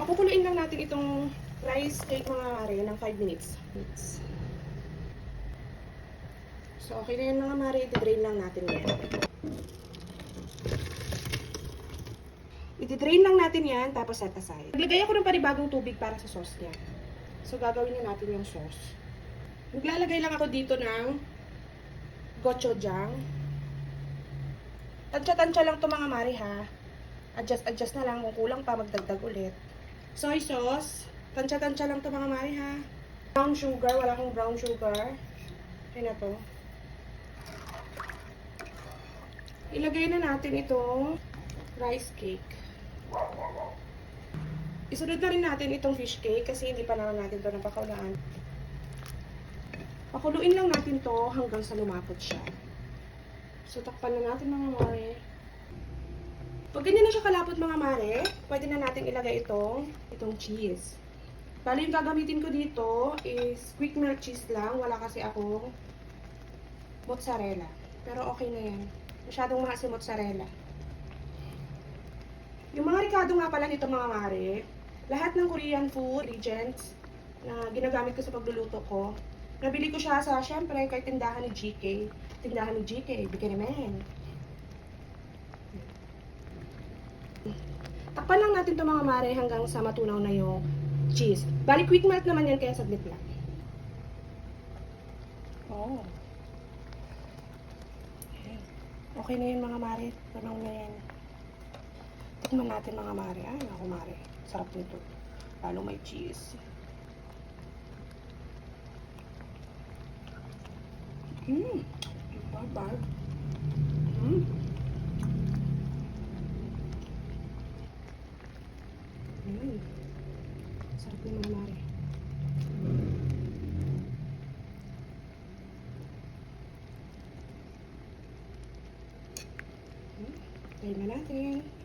Pakukuluin lang natin itong rice cake mga mare ng 5 minutes. So, okay na yan mga mare. I-drain lang natin yan. I-drain lang natin yan, tapos set aside. Naglagay ako ng panibagong tubig para sa sauce niya. So, gagawin na natin yung sauce. Maglalagay lang ako dito ng gochujang. Tansya-tansya lang to mga mare ha. Adjust na lang. Kung kulang pa, magdagdag ulit. Soy sauce. Tansya-tansya lang to mga mare ha. Brown sugar. Wala akong brown sugar. Ayun na to. Ilagay na natin itong rice cake. Isunod na rin natin itong fish cake kasi hindi pa naman natin ito napakaulaan. Pakuluin lang natin to hanggang sa lumapot siya. So, takpan na natin mga mare. Pag ganyan na siya kalapot mga mare, pwede na natin ilagay itong cheese. Bali, yung gagamitin ko dito is quick melt cheese lang. Wala kasi akong mozzarella. Pero okay na yan. Masyadong mahal si mozzarella. Yung mga ricado nga pala nito mga mare, lahat ng Korean food ingredients na ginagamit ko sa pagluluto ko, nabili ko siya sa, syempre, kay tindahan ni GK. Tindahan ni GK, bigyan naman. Takpan lang natin ito mga mare hanggang sa matunaw na yung cheese. Bali, quick melt naman yan, kaya saglit lang. Oh. Okay na yun mga mare. Tunaw na yan. Tikman natin mga mare. Ay, ako mare. Sarap nito. Lalo may cheese. Bye-bye. Sarap yun mga mare. Tayo na natin.